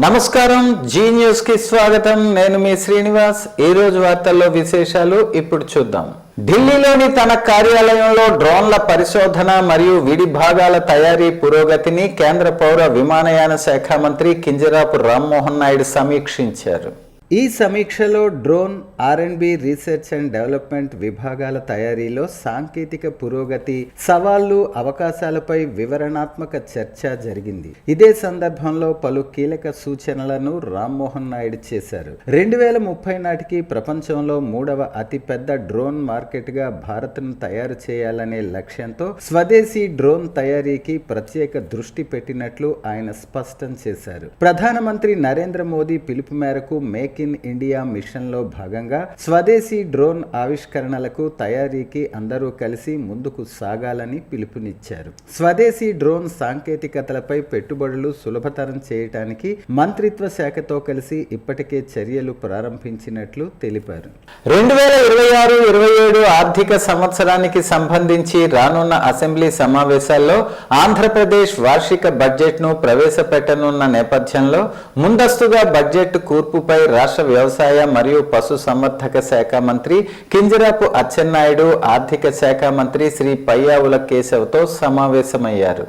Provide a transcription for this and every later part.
నమస్కారం, G news కి స్వాగతం. నేను మీ శ్రీనివాస్. ఈ రోజు వార్తల్లో విశేషాలు ఇప్పుడు చూద్దాం. ఢిల్లీలోని తన కార్యాలయంలో డ్రోన్ల పరిశోధన మరియు విడి భాగాల తయారీ పురోగతిని కేంద్ర పౌర విమానయాన శాఖ మంత్రి కింజరాపు రామ్మోహన్ నాయుడు సమీక్షించారు. ఈ సమీక్షలో drone R&B research and development విభాగాల తయారీలో సాంకేతిక పురోగతి, సవాళ్లు, అవకాశాలపై వివరణాత్మక చర్చ జరిగింది. ఇదే సందర్భంలో పలు కీలక సూచనలను రామ్మోహన్ నాయుడు చేశారు. 2030 నాటికి ప్రపంచంలో 3వ అతిపెద్ద డ్రోన్ మార్కెట్గా భారత్ను తయారు చేయాలనే లక్ష్యంతో స్వదేశీ డ్రోన్ తయారీకి ప్రత్యేక దృష్టి పెట్టినట్లు ఆయన స్పష్టం చేశారు. ప్రధానమంత్రి నరేంద్ర మోదీ పిలుపు మేరకు మేక్ ఇన్ ఇండియా మిషన్ లో భాగంగా స్వదేశీ డ్రోన్ ఆవిష్కరణలకు తయారీకి అందరూ కలిసి ముందుకు సాగాలని పిలుపునిచ్చారు. స్వదేశీ డ్రోన్ సాంకేతికతలపై పెట్టుబడులు సులభతరం చేయడానికి మంత్రిత్వ శాఖతో కలిసి ఇప్పటికే చర్యలు ప్రారంభించినట్లు తెలిపారు. 2026-27 ఆర్థిక సంవత్సరానికి సంబంధించి రానున్న అసెంబ్లీ సమావేశాల్లో ఆంధ్రప్రదేశ్ వార్షిక బడ్జెట్ ను ప్రవేశపెట్టనున్న నేపథ్యంలో ముందస్తుగా బడ్జెట్ కూర్పుపై రాష్ట్ర వ్యవసాయ మరియు పశు సంవర్ధక శాఖ మంత్రి కింజరాపు అచ్చెన్నాయుడు, ఆర్థిక శాఖ మంత్రి శ్రీ పయ్యావుల కేశవ్తో సమావేశమయ్యారు.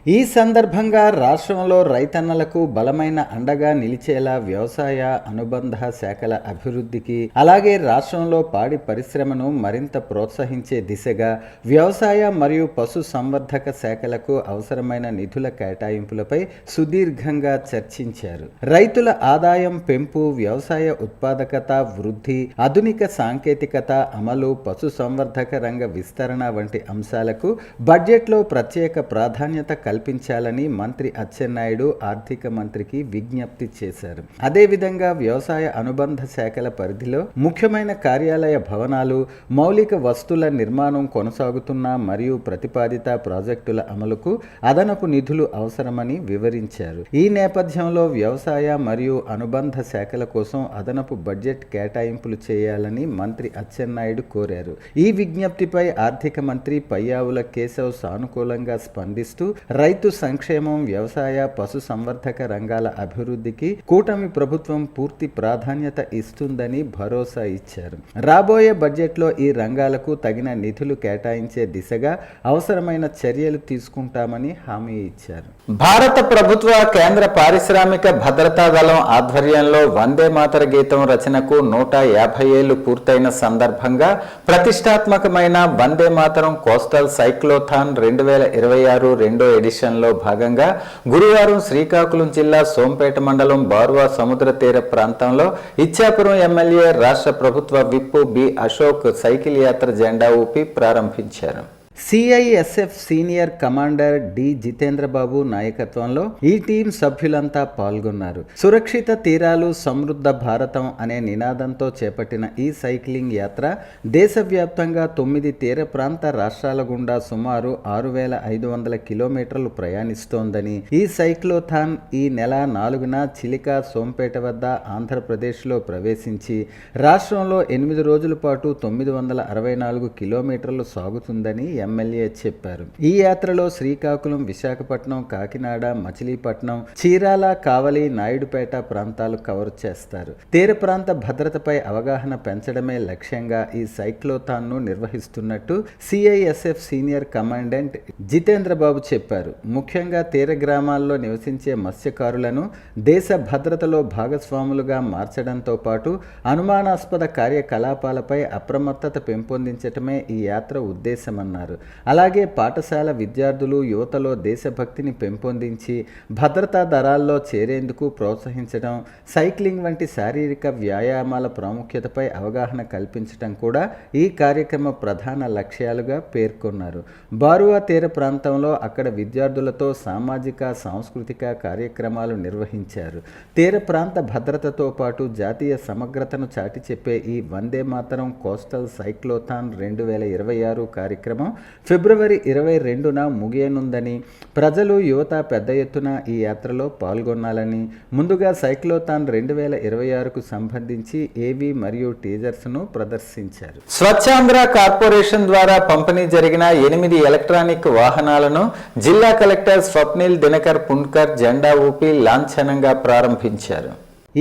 ఈ సందర్భంగా రాష్ట్రంలో రైతన్నలకు బలమైన అండగా నిలిచేలా వ్యవసాయ అనుబంధ శాఖల అభివృద్ధికి, అలాగే రాష్ట్రంలో పాడి పరిశ్రమను మరింత ప్రోత్సహించే దిశగా వ్యవసాయ మరియు పశు సంవర్ధక శాఖలకు అవసరమైన నిధుల కేటాయింపులపై సుదీర్ఘంగా చర్చించారు. రైతుల ఆదాయం పెంపు, వ్యవసాయ ఉత్పాదకత వృద్ధి, ఆధునిక సాంకేతికత అమలు, పశు సంవర్ధక రంగ విస్తరణ వంటి అంశాలకు బడ్జెట్లో ప్రత్యేక ప్రాధాన్యత కల్పించాలని మంత్రి అచ్చెన్నాయుడు ఆర్థిక మంత్రికి విజ్ఞప్తి చేశారు. అదేవిధంగా వ్యవసాయ అనుబంధ శాఖల పరిధిలో ముఖ్యమైన కార్యాలయ భవనాలు, మౌలిక వస్తువుల నిర్మాణం కొనసాగుతున్న మరియు ప్రతిపాదిత ప్రాజెక్టుల అమలుకు అదనపు నిధులు అవసరమని వివరించారు. ఈ నేపథ్యంలో వ్యవసాయ మరియు అనుబంధ శాఖల కోసం అదనపు బడ్జెట్ కేటాయింపులు చేయాలని మంత్రి అచ్చెన్నాయుడు కోరారు. ఈ విజ్ఞప్తిపై ఆర్థిక మంత్రి పయ్యావుల కేశవ్ సానుకూలంగా స్పందిస్తూ రైతు సంక్షేమం, వ్యవసాయ పశు సంవర్ధక రంగాల అభివృద్ధికి కూటమి ప్రభుత్వం పూర్తి ప్రాధాన్యత ఇస్తుందని భరోసా ఇచ్చారు. రాబోయే బడ్జెట్లో ఈ రంగాలకు తగిన నిధులు కేటాయించే దిశగా అవసరమైన చర్యలు తీసుకుంటామని హామీ ఇచ్చారు. భారత ప్రభుత్వ కేంద్ర పారిశ్రామిక భద్రతా దళం ఆధ్వర్యంలో వందే మాతర గీతం రచనకు 150 ఏళ్లు పూర్తయిన సందర్భంగా ప్రతిష్టాత్మకమైన వందే మాతరం కోస్టల్ సైక్లోథాన్ 2026 రెండో ఎడిషన్లో భాగంగా గురువారం శ్రీకాకుళం జిల్లా సోంపేట మండలం బార్వా సముద్ర తీర ప్రాంతంలో ఇచ్చాపురం ఎమ్మెల్యే, రాష్ట్ర ప్రభుత్వ విప్ బి అశోక్ సైకిల్ యాత్ర జెండా ఊపి ప్రారంభించారు. CISF సీనియర్ కమాండర్ డి జితేంద్రబాబు నాయకత్వంలో ఈ టీం సభ్యులంతా పాల్గొన్నారు. సురక్షిత తీరాలు, సమృద్ధ భారతం అనే నినాదంతో చేపట్టిన ఈ సైక్లింగ్ యాత్ర దేశవ్యాప్తంగా 9 తీర ప్రాంత రాష్ట్రాల గుండా సుమారు 6500 కిలోమీటర్లు ప్రయాణిస్తోందని, ఈ సైక్లోథాన్ ఈ నెల 4న చిలికా సోంపేట వద్ద ఆంధ్రప్రదేశ్లో ప్రవేశించి రాష్ట్రంలో 8 రోజుల పాటు 964 కిలోమీటర్లు సాగుతుందని ఎమ్మెల్యే చెప్పారు. ఈ యాత్రలో శ్రీకాకుళం, విశాఖపట్నం, కాకినాడ, మచిలీపట్నం, చీరాల, కావలి, నాయుడుపేట ప్రాంతాలు కవర్ చేస్తారు. తీర ప్రాంత భద్రతపై అవగాహన పెంచడమే లక్ష్యంగా ఈ సైక్లోథాన్ ను నిర్వహిస్తున్నట్టు CISF సీనియర్ కమాండెంట్ జితేంద్రబాబు చెప్పారు. ముఖ్యంగా తీర గ్రామాల్లో నివసించే మత్స్యకారులను దేశ భద్రతలో భాగస్వాములుగా మార్చడంతో పాటు అనుమానాస్పద కార్యకలాపాలపై అప్రమత్తత పెంపొందించటమే ఈ యాత్ర ఉద్దేశమన్నారు. అలాగే పాఠశాల విద్యార్థులు, యువతలో దేశభక్తిని పెంపొందించి భద్రతా దళాల్లో చేరేందుకు ప్రోత్సహించడం, సైక్లింగ్ వంటి శారీరక వ్యాయామాల ప్రాముఖ్యతపై అవగాహన కల్పించడం కూడా ఈ కార్యక్రమ ప్రధాన లక్ష్యాలుగా పేర్కొన్నారు. బారువా తీర ప్రాంతంలో అక్కడ విద్యార్థులతో సామాజిక, సాంస్కృతిక కార్యక్రమాలు నిర్వహించారు. తీర ప్రాంత భద్రతతో పాటు జాతీయ సమగ్రతను చాటి చెప్పే ఈ వందే మాతరం కోస్టల్ సైక్లోథాన్ 2026 కార్యక్రమం ఫిబ్రవరి 22న ముగియనుందని, ప్రజలు యువత పెద్ద ఎత్తున ఈ యాత్రలో పాల్గొనాలని ముందుగా సైక్లోథాన్ 2026కు సంబంధించి ఏవీ మరియు టీజర్స్ను ప్రదర్శించారు. స్వచ్ఛాంధ్ర కార్పొరేషన్ ద్వారా పంపిణీ జరిగిన 8 ఎలక్ట్రానిక్ వాహనాలను జిల్లా కలెక్టర్ స్వప్నిల్ దినకర్ పున్కర్ జెండా ఊపి లాంఛనంగా ప్రారంభించారు.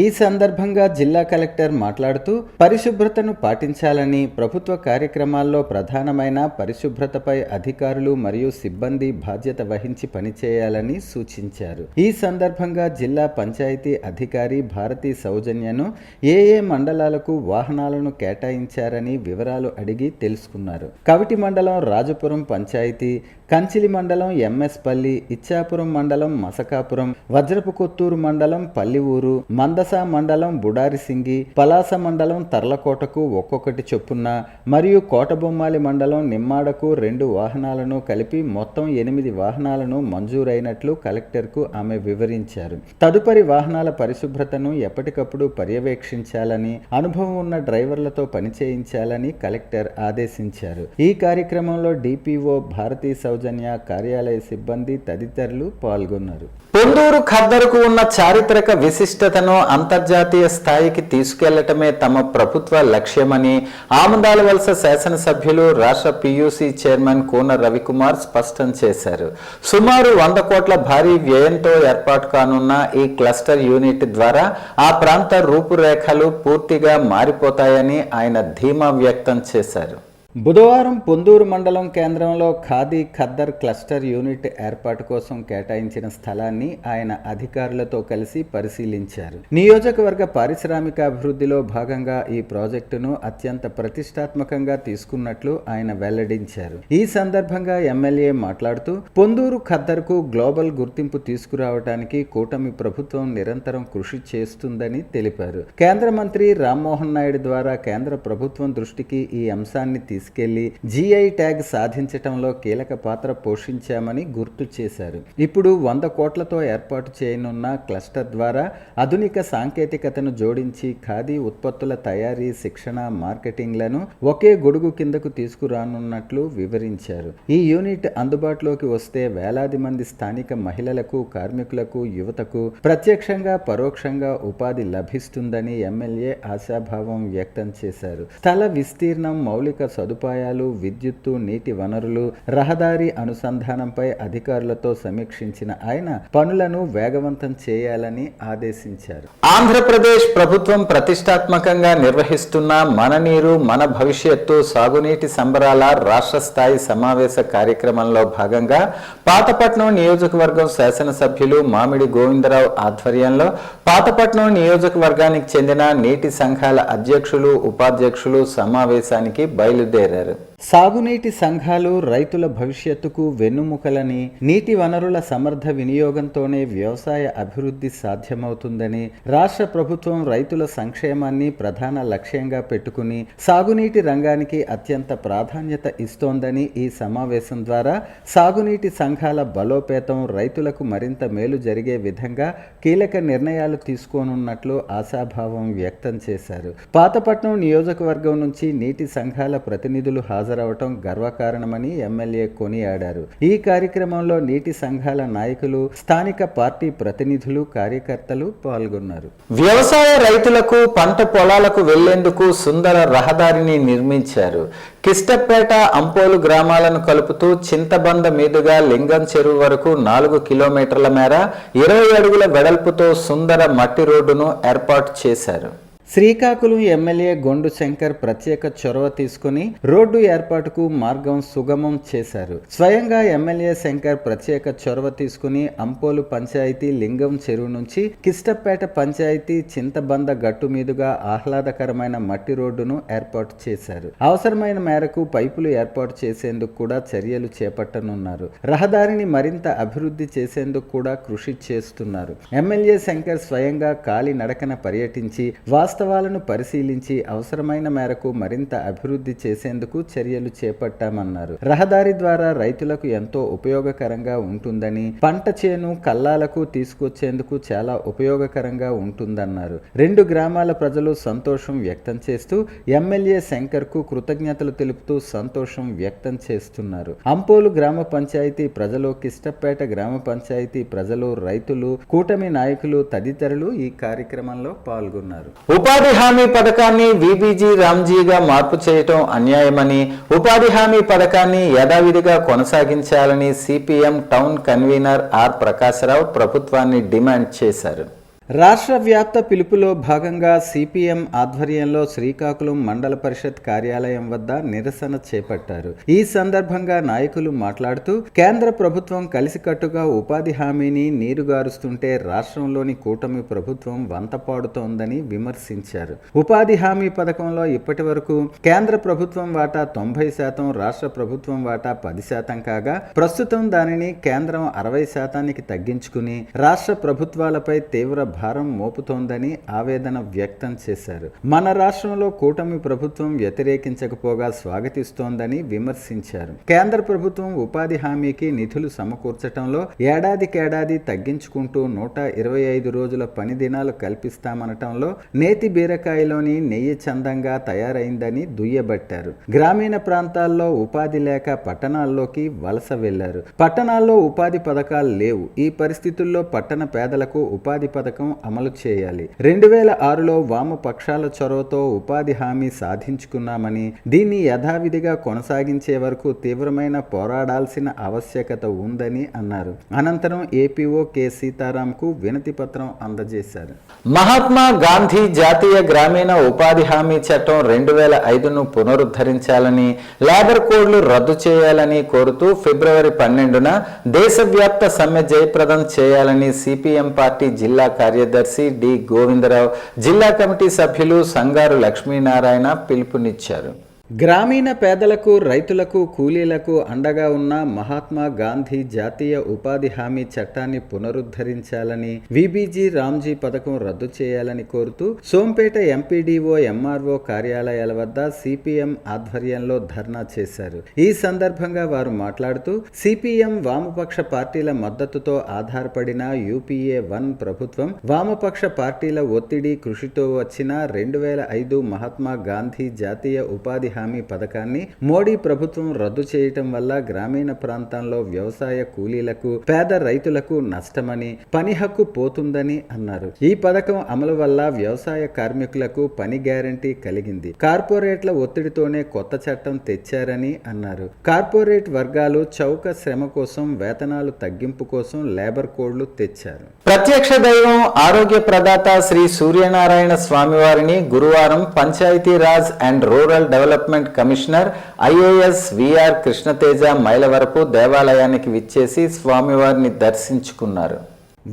ఈ సందర్భంగా జిల్లా కలెక్టర్ మాట్లాడుతూ పరిశుభ్రతను పాటించాలని, ప్రభుత్వ కార్యక్రమాల్లో ప్రధానమైన పరిశుభ్రతపై అధికారులు మరియు సిబ్బంది బాధ్యత వహించి పనిచేయాలని సూచించారు. ఈ సందర్భంగా జిల్లా పంచాయతీ అధికారి భారతీ సౌజన్యను ఏ మండలాలకు వాహనాలను కేటాయించారని వివరాలు అడిగి తెలుసుకున్నారు. కవిటి మండలం రాజపురం పంచాయతీ, కంచిలి మండలం ఎంఎస్పల్లి, ఇచ్చాపురం మండలం మసకాపురం, వజ్రపు కొత్తూరు మండలం పల్లిఊరు, మందస మండలం బుడారిసింగి, పలాస మండలం తర్లకోటకు ఒక్కొక్కటి చొప్పున మరియు కోటబొమ్మాలి మండలం నిమ్మాడకు 2 వాహనాలను కలిపి మొత్తం 8 వాహనాలను మంజూరైనట్లు కలెక్టర్కు ఆమె వివరించారు. తదుపరి వాహనాల పరిశుభ్రతను ఎప్పటికప్పుడు పర్యవేక్షించాలని, అనుభవం ఉన్న డ్రైవర్లతో పనిచేయించాలని కలెక్టర్ ఆదేశించారు. ఈ కార్యక్రమంలో డిపిఓ భారతీ సౌజన్య, కార్యాలయ సిబ్బంది తదితరులు పాల్గొన్నారు. పొందూరు ఖద్దరుకు ఉన్న చారిత్రక విశిష్టతను అంతర్జాతీయ స్థాయికి తీసుకెళ్లటమే తమ ప్రభుత్వ లక్ష్యమని ఆమదాలవలస శాసనసభ్యులు, రాష్ట్ర పియూసీ చైర్మన్ కూన రవికుమార్ స్పష్టం చేశారు. సుమారు 100 కోట్ల భారీ వ్యయంతో ఏర్పాటు కానున్న ఈ క్లస్టర్ యూనిట్ ద్వారా ఆ ప్రాంత రూపురేఖలు పూర్తిగా మారిపోతాయని ఆయన ధీమా వ్యక్తం చేశారు. బుధవారం పొందూరు మండలం కేంద్రంలో ఖాదీ ఖద్దర్ క్లస్టర్ యూనిట్ ఏర్పాటు కోసం కేటాయించిన స్థలాన్ని ఆయన అధికారులతో కలిసి పరిశీలించారు. నియోజకవర్గ పారిశ్రామికాభివృద్ధిలో భాగంగా ఈ ప్రాజెక్టును అత్యంత ప్రతిష్టాత్మకంగా తీసుకున్నట్లు ఆయన వెల్లడించారు. ఈ సందర్భంగా ఎమ్మెల్యే మాట్లాడుతూ పొందూరు ఖద్దర్కు గ్లోబల్ గుర్తింపు తీసుకురావడానికి కూటమి ప్రభుత్వం నిరంతరం కృషి చేస్తుందని తెలిపారు. కేంద్ర మంత్రి రామ్మోహన్ నాయుడు ద్వారా కేంద్ర ప్రభుత్వం దృష్టికి ఈ అంశాన్ని తీసుకెళ్లి జీఐ ట్యాగ్ సాధించటంలో కీలక పాత్ర పోషించామని గుర్తు చేశారు. ఇప్పుడు 100 కోట్లతో ఏర్పాటు చేయనున్న క్లస్టర్ ద్వారా ఆధునిక సాంకేతికతను జోడించి ఖాదీ ఉత్పత్తుల తయారీ, శిక్షణ, మార్కెటింగ్లను ఒకే గొడుగు కిందకు తీసుకురానున్నట్లు వివరించారు. ఈ యూనిట్ అందుబాటులోకి వస్తే వేలాది మంది స్థానిక మహిళలకు, కార్మికులకు, యువతకు ప్రత్యక్షంగా, పరోక్షంగా ఉపాధి లభిస్తుందని ఎమ్మెల్యే ఆశాభావం వ్యక్తం చేశారు. స్థల విస్తీర్ణం, మౌలిక సదుపాయాలు, విద్యుత్తు, నీటి వనరులు, రహదారి అనుసంధానంపై అధికారులతో సమీక్షించిన ఆయన పనులను వేగవంతం చేయాలని ఆదేశించారు. ఆంధ్రప్రదేశ్ ప్రభుత్వం ప్రతిష్టాత్మకంగా నిర్వహిస్తున్న మన నీరు మన భవిష్యత్తు సాగునీటి సంబరాల రాష్ట్ర స్థాయి సమావేశ కార్యక్రమంలో భాగంగా పాతపట్నం నియోజకవర్గం శాసనసభ్యులు మామిడి గోవిందరావు ఆధ్వర్యంలో పాతపట్నం నియోజకవర్గానికి చెందిన నీటి సంఘాల అధ్యక్షులు, ఉపాధ్యక్షులు సమావేశానికి బయలుదేరారు. సాగునీటి సంఘాలు రైతుల భవిష్యత్తుకు వెన్నుముకలని, నీటి వనరుల సమర్థ వినియోగంతోనే వ్యవసాయ అభివృద్ధి సాధ్యమవుతుందని, రాష్ట్ర ప్రభుత్వం రైతుల సంక్షేమాన్ని ప్రధాన లక్ష్యంగా పెట్టుకుని సాగునీటి రంగానికి అత్యంత ప్రాధాన్యత ఇస్తోందని ఈ సమావేశం ద్వారా సాగునీటి సంఘాల బలోపేతం, రైతులకు మరింత మేలు జరిగే విధంగా కీలక నిర్ణయాలు తీసుకోనున్నట్లు ఆశాభావం వ్యక్తం చేశారు. పాతపట్నం నియోజకవర్గం నుంచి నీటి సంఘాల ప్రతినిధులు హాజరవటం గర్వకారణమని ఎమ్మెల్యే కొనియాడారు. ఈ కార్యక్రమంలో నీటి సంఘాల నాయకులు, స్థానిక పార్టీ ప్రతినిధులు, కార్యకర్తలు పాల్గొన్నారు. వ్యవసాయ రైతులకు పంట పొలాలకు వెళ్లేందుకు సుందర రహదారిని నిర్మించారు. కిష్టపేట, అంపోలు గ్రామాలను కలుపుతూ చింతబంద మీదుగా లింగం చెరువు వరకు 4 కిలోమీటర్ల మేర 20 అడుగుల వెడల్పుతో సుందర మట్టి రోడ్డును ఏర్పాటు చేశారు. శ్రీకాకుళం ఎమ్మెల్యే గొండు శంకర్ ప్రత్యేక చొరవ తీసుకుని రోడ్డు ఏర్పాటుకు మార్గం సుగమం చేశారు. స్వయంగా ఎమ్మెల్యే శంకర్ ప్రత్యేక చొరవ తీసుకుని అంపోలు పంచాయతీ లింగం చెరువు నుంచి కిష్టపేట పంచాయతీ చింతబంద గట్టు మీదుగా ఆహ్లాదకరమైన మట్టి రోడ్డును ఏర్పాటు చేశారు. అవసరమైన మేరకు పైపులు ఏర్పాటు చేసేందుకు కూడా చర్యలు చేపట్టనున్నారు. రహదారిని మరింత అభివృద్ధి చేసేందుకు కూడా కృషి చేస్తున్నారు. ఎమ్మెల్యే శంకర్ స్వయంగా కాలి నడకన పర్యటించి వాస్తవ వాస్తవాలను పరిశీలించి అవసరమైన మేరకు మరింత అభివృద్ధి చేసేందుకు చర్యలు చేపట్టామన్నారు. రహదారి ద్వారా రైతులకు ఎంతో ఉపయోగకరంగా ఉంటుందని, పంట చేను కల్లాలకు తీసుకొచ్చేందుకు చాలా ఉపయోగకరంగా ఉంటుందన్నారు. 2 గ్రామాల ప్రజలు సంతోషం వ్యక్తం చేస్తూ ఎమ్మెల్యే శంకర్ కు కృతజ్ఞతలు తెలుపుతూ సంతోషం వ్యక్తం చేస్తున్నారు. అంపోలు గ్రామ పంచాయతీ ప్రజలు, కిష్టపేట గ్రామ పంచాయతీ ప్రజలు, రైతులు, కూటమి నాయకులు తదితరులు ఈ కార్యక్రమంలో పాల్గొన్నారు. ఉపాధి హామీ పథకాన్ని విబిజి రామ్జీగా మార్పు చేయటం అన్యాయమని, ఉపాధి హామీ పథకాన్ని యథావిధిగా కొనసాగించాలని CPM town convener R Prakasarao ప్రభుత్వాన్ని డిమాండ్ చేశారు. రాష్ట్ర వ్యాప్త పిలుపులో భాగంగా సిపిఎం ఆధ్వర్యంలో శ్రీకాకుళం మండల పరిషత్ కార్యాలయం వద్ద నిరసన చేపట్టారు. ఈ సందర్భంగా నాయకులు మాట్లాడుతూ కేంద్ర ప్రభుత్వం కలిసికట్టుగా ఉపాధి హామీని నీరుగారుస్తుంటే రాష్ట్రంలోని కూటమి ప్రభుత్వం వంతపాడుతోందని విమర్శించారు. ఉపాధి హామీ పథకంలో ఇప్పటి వరకు కేంద్ర ప్రభుత్వం వాటా 90%, రాష్ట్ర ప్రభుత్వం వాటా 10% కాగా ప్రస్తుతం దానిని కేంద్రం 60%కి తగ్గించుకుని రాష్ట్ర ప్రభుత్వాలపై తీవ్ర భారం మోపుతోందని ఆవేదన వ్యక్తం చేశారు. మన రాష్ట్రంలో కూటమి ప్రభుత్వం వ్యతిరేకించకపోగా స్వాగతిస్తోందని విమర్శించారు. కేంద్ర ప్రభుత్వం ఉపాధి హామీకి నిధులు సమకూర్చడంలో ఏడాదికేడాది తగ్గించుకుంటూ 125 రోజుల పని దినాలు కల్పిస్తామనటంలో నేతి బీరకాయలోని నెయ్యి చందంగా తయారైందని దుయ్యబట్టారు. గ్రామీణ ప్రాంతాల్లో ఉపాధి లేక పట్టణాల్లోకి వలస వెళ్లారు. పట్టణాల్లో ఉపాధి పథకాలు లేవు. ఈ పరిస్థితుల్లో పట్టణ పేదలకు ఉపాధి పథకం అమలు చేయాలి. 2006లో వామపక్షాల చొరవతో ఉపాధి హామీ సాధించుకున్నామని, దీన్ని యథావిధిగా కొనసాగించే వరకు తీవ్రమైన పోరాడాల్సిన ఆవశ్యకత ఉందని అన్నారు. అనంతరం ఏపీఓ కె సీతారాంకు వినతి పత్రం అందజేశారు. మహాత్మా గాంధీ జాతీయ గ్రామీణ ఉపాధి హామీ చట్టం 2005ను పునరుద్ధరించాలని, లేబర్ కోడ్లు రద్దు చేయాలని కోరుతూ ఫిబ్రవరి 12న దేశవ్యాప్త సమ్మె జయప్రదం చేయాలని సిపిఎం పార్టీ జిల్లా కార్యదర్శి డి గోవిందరావు, జిల్లా కమిటీ సభ్యులు సంగారు లక్ష్మీనారాయణ పిలుపునిచ్చారు. గ్రామీణ పేదలకు, రైతులకు, కూలీలకు అండగా ఉన్న మహాత్మా గాంధీ జాతీయ ఉపాధి హామీ చట్టాన్ని పునరుద్ధరించాలని, విబిజి రామ్జీ పథకం రద్దు చేయాలని కోరుతూ సోంపేట ఎంపీడీఓ, ఎంఆర్ఓ కార్యాలయాల వద్ద సిపిఎం ఆధ్వర్యంలో ధర్నా చేశారు. ఈ సందర్భంగా వారు మాట్లాడుతూ సిపిఎం వామపక్ష పార్టీల మద్దతుతో ఆధారపడిన యూపీఏ 1 ప్రభుత్వం వామపక్ష పార్టీల ఒత్తిడి, కృషితో వచ్చిన 2005 మహాత్మా గాంధీ జాతీయ ఉపాధి హామీ పథకాన్ని మోడీ ప్రభుత్వం రద్దు చేయటం వల్ల గ్రామీణ ప్రాంతాల్లో వ్యవసాయ కూలీలకు, పేద రైతులకు నష్టమని, పని హక్కు పోతుందని అన్నారు. ఈ పథకం అమలు వల్ల వ్యవసాయ కార్మికులకు పని గ్యారంటీ కలిగింది. కార్పొరేట్ల ఒత్తిడితోనే కొత్త చట్టం తెచ్చారని అన్నారు. కార్పొరేట్ వర్గాలు చౌక శ్రమ కోసం, వేతనాలు తగ్గింపు కోసం లేబర్ కోడ్లు తెచ్చారు. ప్రత్యక్ష దైవం, ఆరోగ్య ప్రదాత శ్రీ సూర్యనారాయణ స్వామివారిని గురువారం Panchayati Raj and rural development commissioner IAS V R Krishnateja Mylavarapu దేవాలయానికి విచ్చేసి స్వామివారిని దర్శించుకున్నారు.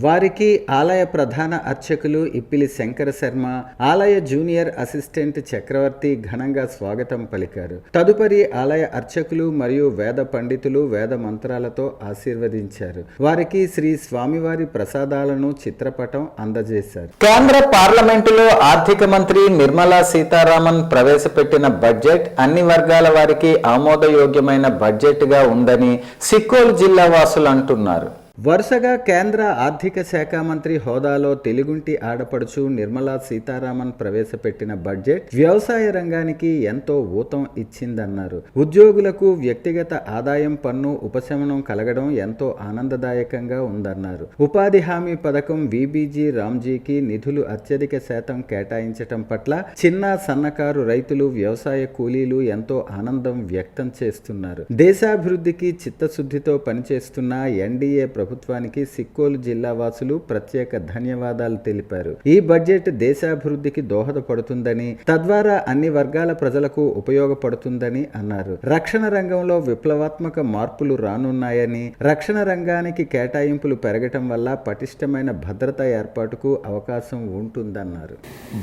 వారికి ఆలయ ప్రధాన అర్చకులు ఇప్పిలి శంకర శర్మ, ఆలయ జూనియర్ అసిస్టెంట్ చక్రవర్తి ఘనంగా స్వాగతం పలికారు. తదుపరి ఆలయ అర్చకులు మరియు వేద పండితులు వేద మంత్రాలతో ఆశీర్వదించారు. వారికి శ్రీ స్వామివారి ప్రసాదాలను చిత్రపటం అందజేశారు. కేంద్ర పార్లమెంటులో ఆర్థిక మంత్రి నిర్మలా సీతారామన్ ప్రవేశపెట్టిన బడ్జెట్ అన్ని వర్గాల వారికి ఆమోదయోగ్యమైన బడ్జెట్ గా ఉందని సిక్కోలు జిల్లా వాసులు అంటున్నారు. వరుసగా కేంద్ర ఆర్థిక శాఖ మంత్రి హోదాలో తెలుగుంటి ఆడపడుచు నిర్మలా సీతారామన్ ప్రవేశపెట్టిన బడ్జెట్ వ్యవసాయ రంగానికి ఎంతో ఊతం ఇచ్చిందన్నారు. ఉద్యోగులకు వ్యక్తిగత ఆదాయం పన్ను ఉపశమనం కలగడం ఎంతో ఆనందదాయకంగా ఉందన్నారు. ఉపాధి హామీ పథకం విబిజి రామ్జీకి నిధులు అత్యధిక శాతం కేటాయించటం పట్ల చిన్న సన్నకారు రైతులు, వ్యవసాయ కూలీలు ఎంతో ఆనందం వ్యక్తం చేస్తున్నారు. దేశాభివృద్ధికి చిత్తశుద్ధితో పనిచేస్తున్న ఎన్డీఏ ప్రభుత్వానికి సిక్కోలు జిల్లా వాసులు ప్రత్యేక ధన్యవాదాలు తెలిపారు. ఈ బడ్జెట్ దేశాభివృద్ధికి దోహదపడుతుందని, తద్వారా అన్ని వర్గాల ప్రజలకు ఉపయోగపడుతుందని అన్నారు. రక్షణ రంగంలో విప్లవాత్మక మార్పులు రానున్నాయని, రక్షణ రంగానికి కేటాయింపులు పెరగటం వల్ల పటిష్టమైన భద్రత ఏర్పాటుకు అవకాశం ఉంటుందన్నారు.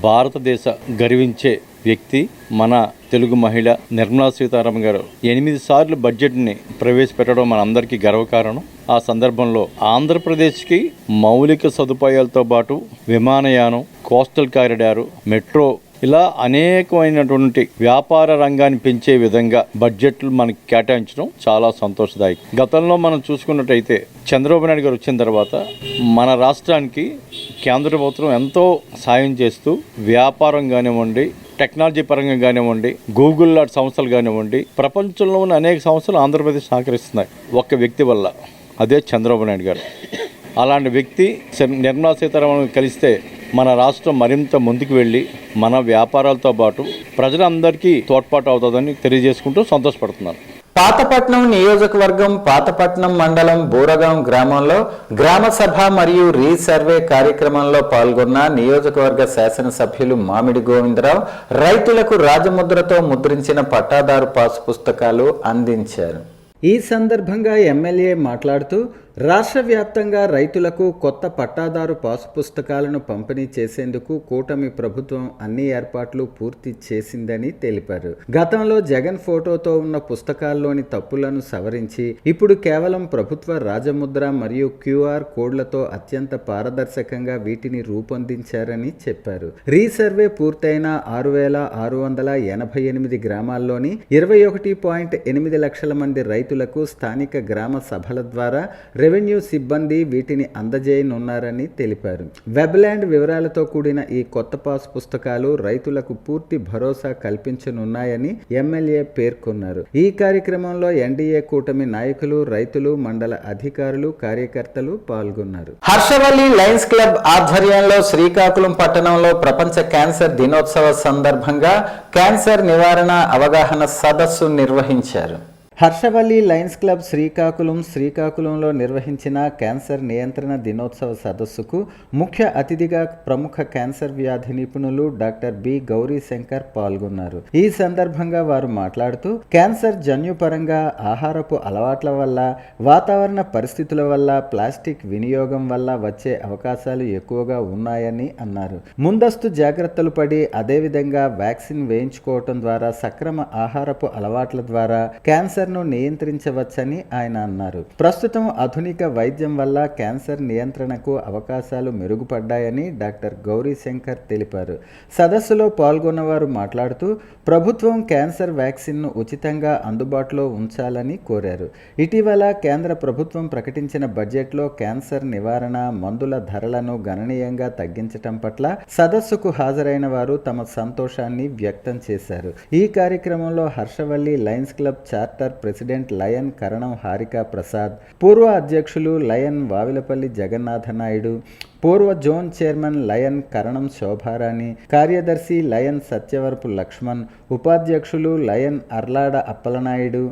భారతదేశ గర్వించే వ్యక్తి మన తెలుగు మహిళ నిర్మలా సీతారామన్ గారు 8 సార్లు బడ్జెట్ని ప్రవేశపెట్టడం మనందరికీ గర్వకారణం. ఆ సందర్భంలో ఆంధ్రప్రదేశ్కి మౌలిక సదుపాయాలతో పాటు విమానయానం, కోస్టల్ కారిడారు, మెట్రో ఇలా అనేకమైనటువంటి వ్యాపార రంగాన్ని పెంచే విధంగా బడ్జెట్లు మనకి కేటాయించడం చాలా సంతోషదాయకం. గతంలో మనం చూసుకున్నట్టయితే చంద్రబాబు నాయుడు గారు వచ్చిన తర్వాత మన రాష్ట్రానికి కేంద్ర ప్రభుత్వం ఎంతో సాయం చేస్తూ వ్యాపారం కానివ్వండి, టెక్నాలజీ పరంగా కానివ్వండి, గూగుల్ లాంటి సంస్థలు కానివ్వండి, ప్రపంచంలో ఉన్న అనేక సంస్థలు ఆంధ్రప్రదేశ్ సహకరిస్తున్నాయి ఒక్క వ్యక్తి వల్ల, అదే చంద్రబాబు నాయుడు గారు. అలాంటి వ్యక్తి నిర్మలా సీతారామన్ కలిస్తే మన రాష్ట్రం మరింత ముందుకు వెళ్ళి మన వ్యాపారాలతో పాటు ప్రజలందరికీ తోడ్పాటు అవుతుందని తెలియజేసుకుంటూ సంతోషపడుతున్నాను. పాతపట్నం నియోజకవర్గం పాతపట్నం మండలం బూరగాం గ్రామంలో గ్రామ సభ మరియు రీసర్వే కార్యక్రమంలో పాల్గొన్న నియోజకవర్గ శాసనసభ్యులు మామిడి గోవిందరావు రైతులకు రాజముద్రతో ముద్రించిన పట్టాదారు పాసు పుస్తకాలు అందించారు. ఈ సందర్భంగా ఎమ్మెల్యే మాట్లాడుతూ రాష్ట్ర వ్యాప్తంగా రైతులకు కొత్త పట్టాదారు పాసు పుస్తకాలను పంపిణీ చేసేందుకు కూటమి ప్రభుత్వం అన్ని ఏర్పాట్లు పూర్తి చేసిందని తెలిపారు. గతంలో జగన్ ఫోటోతో ఉన్న పుస్తకాల్లోని తప్పులను సవరించి ఇప్పుడు కేవలం ప్రభుత్వ రాజముద్ర మరియు క్యూఆర్ కోడ్లతో అత్యంత పారదర్శకంగా వీటిని రూపొందించారని చెప్పారు. రీసర్వే పూర్తయిన 6,688 గ్రామాల్లోని 21.8 లక్షల మంది రైతులకు స్థానిక గ్రామ సభల ద్వారా రెవెన్యూ సిబ్బంది వీటిని అందజేయనున్నారని తెలిపారు. వెబ్ల్యాండ్ వివరాలతో కూడిన ఈ కొత్త పాస్ పుస్తకాలు రైతులకు పూర్తి భరోసా కల్పించనున్నాయని ఎమ్మెల్యే పేర్కొన్నారు. ఈ కార్యక్రమంలో ఎన్డీఏ కూటమి నాయకులు, రైతులు, మండల అధికారులు, కార్యకర్తలు పాల్గొన్నారు. హర్షవల్లి లయన్స్ క్లబ్ ఆధ్వర్యంలో శ్రీకాకుళం పట్టణంలో ప్రపంచ క్యాన్సర్ దినోత్సవ సందర్భంగా క్యాన్సర్ నివారణ అవగాహన సదస్సు నిర్వహించారు. హర్షవల్లి లయన్స్ క్లబ్ శ్రీకాకుళంలో నిర్వహించిన క్యాన్సర్ నియంత్రణ దినోత్సవ సదస్సుకు ముఖ్య అతిథిగా ప్రముఖ క్యాన్సర్ వ్యాధి నిపుణులు డాక్టర్ బి గౌరీ శంకర్ పాల్గొన్నారు. ఈ సందర్భంగా వారు మాట్లాడుతూ క్యాన్సర్ జన్యుపరంగా ఆహారపు అలవాట్ల వల్ల, వాతావరణ పరిస్థితుల వల్ల, ప్లాస్టిక్ వినియోగం వల్ల వచ్చే అవకాశాలు ఎక్కువగా ఉన్నాయని అన్నారు. ముందస్తు జాగ్రత్తలు పడి అదేవిధంగా వ్యాక్సిన్ వేయించుకోవటం ద్వారా, సక్రమ ఆహారపు అలవాట్ల ద్వారా క్యాన్సర్ నియంత్రించవచ్చని ఆయన అన్నారు. ప్రస్తుతం ఆధునిక వైద్యం వల్ల క్యాన్సర్ నియంత్రణకు అవకాశాలు మెరుగుపడ్డాయని డాక్టర్ గౌరీ శంకర్ తెలిపారు. సదస్సులో పాల్గొన్న వారు మాట్లాడుతూ ప్రభుత్వం క్యాన్సర్ వ్యాక్సిన్ను ఉచితంగా అందుబాటులో ఉంచాలని కోరారు. ఇటీవల కేంద్ర ప్రభుత్వం ప్రకటించిన బడ్జెట్లో క్యాన్సర్ నివారణ మందుల ధరలను గణనీయంగా తగ్గించటం పట్ల సదస్సుకు హాజరైన వారు తమ సంతోషాన్ని వ్యక్తం చేశారు. ఈ కార్యక్రమంలో Harshavalli lions club charter president lion Karanam Harika Prasad, పూర్వ అధ్యక్షులు లయన్ వావిలపల్లి జగన్నాథ నాయుడు, పూర్వ zone chairman lion Karanam Shobharani, కార్యదర్శి లయన్ సత్యవరపు లక్ష్మణ్, ఉపాధ్యక్షులు lion Arlada Appalanaidu,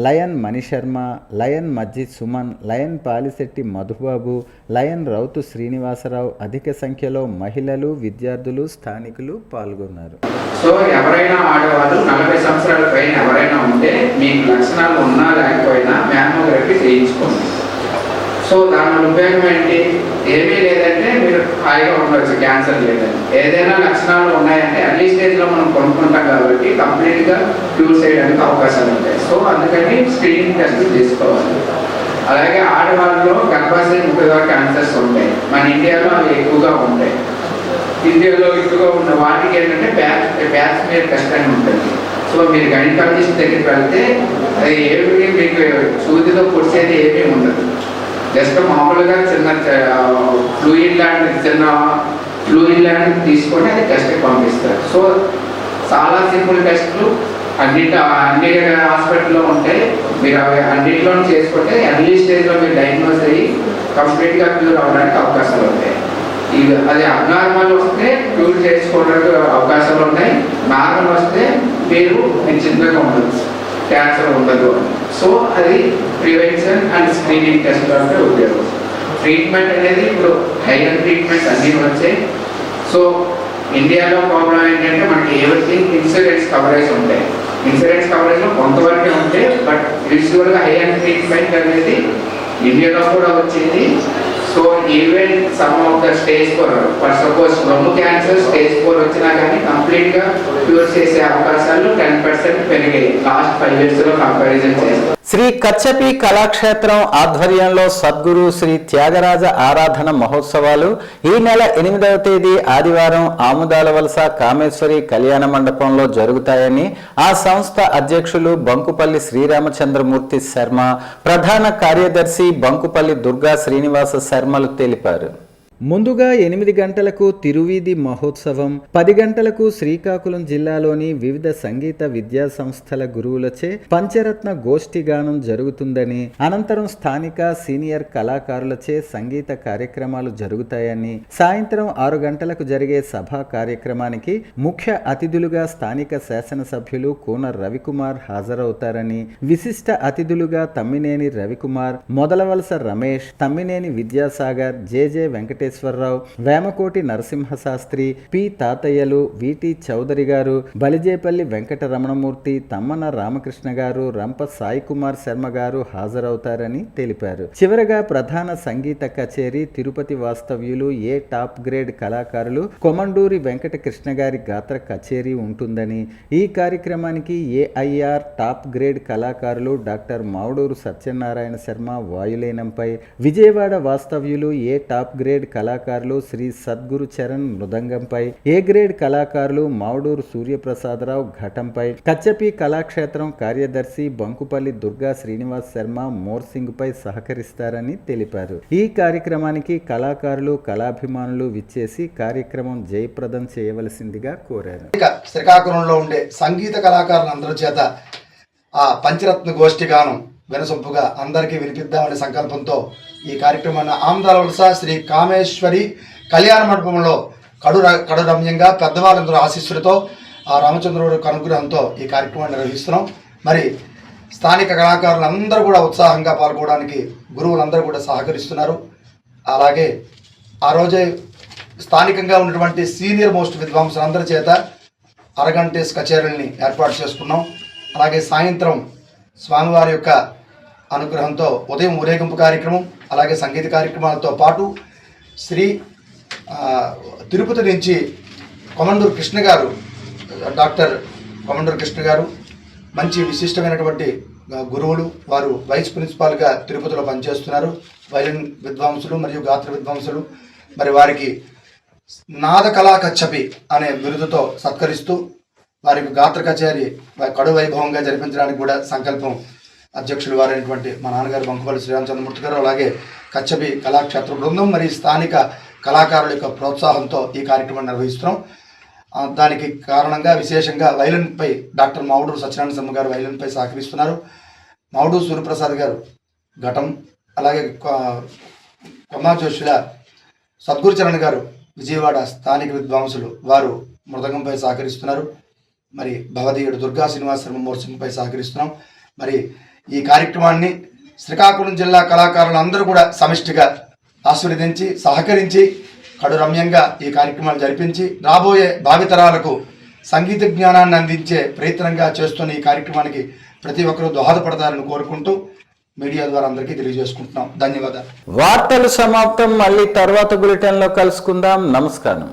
lion Manisharma, lion Majji Suman, lion Palisetti Madhubabu, lion Routhu Srinivasarao, అధిక సంఖ్యలో మహిళలు, విద్యార్థులు, స్థానికులు పాల్గొన్నారు. సో ఎవరైనా ఆడవాళ్ళు 40 సంవత్సరాల పైన ఎవరైనా ఉంటే మీకు లక్షణాలు ఉన్నా లేకపోయినా మ్యామోగ్రఫీ చేయించుకోండి. సో దానివల్ల ఉపయోగం ఏంటి? ఏమీ లేదంటే మీరు హాయిగా ఉండవచ్చు, క్యాన్సర్ లేదని. ఏదైనా లక్షణాలు ఉన్నాయంటే అర్లీ స్టేజ్లో మనం కొనుక్కుంటాం కాబట్టి కంప్లీట్గా క్యూర్ చేయడానికి అవకాశాలు ఉంటాయి. సో అందుకని స్క్రీనింగ్ టెస్ట్ చేసుకోవాలి. అలాగే ఆడవాళ్ళలో గర్భాశయ ముఖద్వార క్యాన్సర్స్ ఉంటాయి. మన ఇండియాలో అవి ఎక్కువగా ఉంటాయి. ఇండియాలో ఎక్కువగా ఉన్న వాటికి ఏంటంటే ప్యాచ్ మీద టెస్ట్ అని ఉంటుంది. సో మీరు గైనకాలజిస్ట్ దగ్గరికి వెళ్తే అది ఏమి మీకు సూదిలో పొడిచేది ఏమీ ఉండదు. జస్ట్ మామూలుగా చిన్న ఫ్లూయిడ్ లాంటిది తీసుకొని అది టెస్ట్కి పంపిస్తారు. సో చాలా సింపుల్ టెస్ట్లు అన్ని హాస్పిటల్లో ఉంటాయి. మీరు అవి అన్నింటిలో చేసుకుంటే ఎర్లీ స్టేజ్లో మీరు డయాగ్నోస్ అయ్యి కంప్లీట్గా క్యూర్ అవ్వడానికి అవకాశాలు ఉంటాయి. అది అబ్నార్మల్ వస్తే క్యూర్ చేసుకోవడానికి అవకాశాలు ఉన్నాయి. నార్మల్ వస్తే మీరు నిశ్చింతగా ఉండదు, క్యాన్సర్ ఉండదు. సో అది ప్రివెన్షన్ అండ్ స్క్రీనింగ్ టెస్ట్ అంటే ఉపయోగం. ట్రీట్మెంట్ అనేది ఇప్పుడు హైయర్ ట్రీట్మెంట్స్ అన్నీ వచ్చాయి. సో ఇండియాలో ప్రాబ్లం ఏంటంటే మనకి ఎవ్రీథింగ్ ఇన్సూరెన్స్ కవరేజ్ ఉంటాయి. ఇన్సూరెన్స్ కవరేజ్లో కొంతవరకే ఉంటాయి. బట్ యూజువల్గా హైయర్ ట్రీట్మెంట్ అనేది ఇండియాలో కూడా వచ్చింది. So even some of the stage 4 for suppose రొమ్ము క్యాన్సర్ స్టేజ్ 4 వచ్చినా కానీ కంప్లీట్గా క్యూర్ చేసే అవకాశాలు 10% పెరిగాయి లాస్ట్ 5 years లో కంపారిజన్ చేస్తాం. శ్రీ కచ్చపి కళాక్షేత్రం ఆధ్వర్యంలో సద్గురు శ్రీ త్యాగరాజ ఆరాధన మహోత్సవాలు ఈ నెల 8వ తేదీ ఆదివారం ఆముదాల వలస కామేశ్వరి కళ్యాణ మండపంలో జరుగుతాయని ఆ సంస్థ అధ్యక్షులు బంకుపల్లి శ్రీరామచంద్రమూర్తి శర్మ, ప్రధాన కార్యదర్శి బంకుపల్లి దుర్గా శ్రీనివాస శర్మలు తెలిపారు. ముందుగా 8 గంటలకు తిరువీధి మహోత్సవం, 10 గంటలకు శ్రీకాకుళం జిల్లాలోని వివిధ సంగీత విద్యా సంస్థల గురువులచే పంచరత్న గోష్ఠి గానం జరుగుతుందని, అనంతరం స్థానిక సీనియర్ కళాకారులచే సంగీత కార్యక్రమాలు జరుగుతాయని, సాయంత్రం 6 గంటలకు జరిగే సభా కార్యక్రమానికి ముఖ్య అతిథులుగా స్థానిక శాసనసభ్యులు కూన రవికుమార్ హాజరవుతారని, విశిష్ట అతిథులుగా తమ్మినేని రవికుమార్, మొదలవలస రమేష్, తమ్మినేని విద్యాసాగర్, జెజె వెంకటేశ్వరరావు, వేమకోటి నరసింహశాస్త్రి, పి తాతయ్యలు, విటి చౌదరి గారు, బలిజేపల్లి వెంకట రమణమూర్తి, తమ్మన రామకృష్ణ గారు, రంప సాయి కుమార్ శర్మ గారు హాజరవుతారని తెలిపారు. చివరగా ప్రధాన సంగీత కచేరీ తిరుపతి వాస్తవ్యులు ఏ టాప్ గ్రేడ్ కళాకారులు కొమండూరి వెంకట కృష్ణ గారి గాత్ర కచేరీ ఉంటుందని, ఈ కార్యక్రమానికి ఏఐఆర్ టాప్ గ్రేడ్ కళాకారులు డాక్టర్ మావుడూరు సత్యనారాయణ శర్మ వాయులేనంపై, విజయవాడ వాస్తవ్యులు ఏ టాప్ గ్రేడ్ కళాకారులు శ్రీ సద్గురు చరణ్ మృదంగంపై, ఏ గ్రేడ్ కళాకారులు మావుడూరు సూర్యప్రసాదరావు ఘటంపై, కచ్చపి కళాక్షేత్రం కార్యదర్శి బంకుపల్లి దుర్గా శ్రీనివాస్ శర్మ మోర్సింగ్ పై సహకరిస్తారని తెలిపారు. ఈ కార్యక్రమానికి కళాకారులు, కళాభిమానులు విచ్చేసి కార్యక్రమం జయప్రదం చేయవలసిందిగా కోరారు. శ్రీకాకుళంలో ఉండే సంగీత కళాకారులందరి చేత ఆ పంచరత్న గోష్ఠి గానం వినసొంపుగా అందరికీ వినిపిద్దామనే సంకల్పంతో ఈ కార్యక్రమాన్ని ఆముదాల వలస శ్రీ కామేశ్వరి కళ్యాణ మండపంలో కడు రమ్యంగా పెద్దవాళ్ళందరూ ఆశీస్సులతో ఆ రామచంద్రుడి అనుగ్రహంతో ఈ కార్యక్రమాన్ని నిర్వహిస్తున్నాం. మరి స్థానిక కళాకారులందరూ కూడా ఉత్సాహంగా పాల్గొనడానికి గురువులందరూ కూడా సహకరిస్తున్నారు. అలాగే ఆ రోజే స్థానికంగా ఉన్నటువంటి సీనియర్ మోస్ట్ విద్వాంసులందరి చేత అరగంటేస్ కచేరీలని ఏర్పాటు చేసుకున్నాం. అలాగే సాయంత్రం స్వామివారి యొక్క అనుగ్రహంతో ఉదయం ఊరేగింపు కార్యక్రమం, అలాగే సంగీత కార్యక్రమాలతో పాటు శ్రీ తిరుపతి నుంచి కొమండూరు కృష్ణ గారు, డాక్టర్ కొమండూరు కృష్ణ గారు మంచి విశిష్టమైనటువంటి గురువులు. వారు వైస్ ప్రిన్సిపాల్గా తిరుపతిలో పనిచేస్తున్నారు. వైలిన్ విద్వాంసులు మరియు గాత్ర విద్వాంసులు. మరి వారికి నాద కళా కచ్చపి అనే బిరుదుతో సత్కరిస్తూ వారికి గాత్ర కచేరీ కడు వైభవంగా జరిపించడానికి కూడా సంకల్పం అధ్యక్షులు వారైనటువంటి మా నాన్నగారు బంకుపల్లి శ్రీరామచంద్రమూర్తి గారు, అలాగే కచ్చపి కళాక్షేత్ర బృందం మరియు స్థానిక కళాకారుల యొక్క ప్రోత్సాహంతో ఈ కార్యక్రమాన్ని నిర్వహిస్తున్నాం. దానికి కారణంగా విశేషంగా వైలిన్పై డాక్టర్ మావుడూరు సత్యనారాయణ శర్మ గారు వైలిన్పై సహకరిస్తున్నారు. మావుడూరు సూర్యప్రసాద్ గారు ఘటం, అలాగే కొమ్మాజోషుల సద్గురు చరణ్ గారు విజయవాడ స్థానిక విద్వాంసులు, వారు మృదంగంపై సహకరిస్తున్నారు. మరి భవదీయుడు దుర్గా శ్రీనివాస శర్మ మోర్సింగ్పై సహకరిస్తున్నాం. మరి ఈ కార్యక్రమాన్ని శ్రీకాకుళం జిల్లా కళాకారులందరూ కూడా సమిష్టిగా ఆశీర్వదించి సహకరించి కడు రమ్యంగా ఈ కార్యక్రమాలు జరిపించి రాబోయే భావితరాలకు సంగీత జ్ఞానాన్ని అందించే ప్రయత్నంగా చేస్తున్న ఈ కార్యక్రమానికి ప్రతి ఒక్కరూ దోహదపడతారని కోరుకుంటూ మీడియా ద్వారా అందరికీ తెలియజేసుకుంటున్నాం. ధన్యవాదాలు. వార్తలు సమాప్తం. మళ్ళీ తర్వాత బులెటిన్లో కలుసుకుందాం. నమస్కారం.